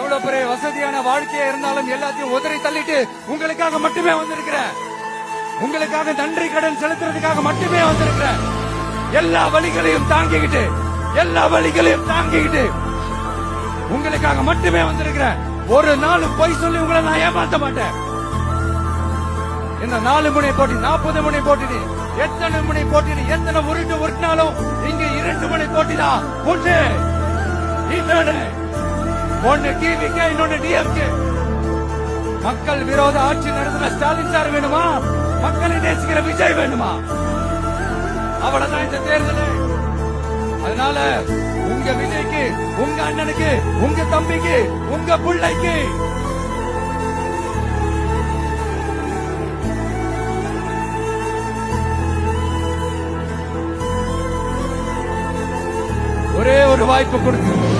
எவ்வளவு பெரிய வசதியான வாழ்க்கையா இருந்தாலும் எல்லாத்தையும் உதறி தள்ளிட்டு உங்களுக்காக மட்டுமே வந்திருக்கிறேன். உங்களுக்காக நன்றி கடன் செலுத்துறதுக்காக மட்டுமே வந்திருக்கிறேன். எல்லா வழிகளையும் தாங்கிக்கிட்டு உங்களுக்காக மட்டுமே வந்திருக்கிறேன். ஒரு நாளும் பொய் சொல்லி உங்களை நான் ஏமாத்த மாட்டேன். இந்த 4 முனை போட்டி 40 முனை போட்டி எத்தனை முனை போட்டி எத்தனை உருட்டினாலும் இங்க 2 முனை போட்டி தான். ஒன்னு டிவிக்கு, இன்னொன்னு டிஎம்கே. மக்கள் விரோத ஆட்சி நடத்துற ஸ்டாலின் சார் வேணுமா, மக்களை நேசிக்கிற விஜய் வேணுமா? அவ்வளவுதான் இந்த தேர்தல். அதனால உங்க விஜய்க்கு, உங்க அண்ணனுக்கு, உங்க தம்பிக்கு, உங்க பிள்ளைக்கு ஒரே ஒரு வாய்ப்பு கொடுங்க.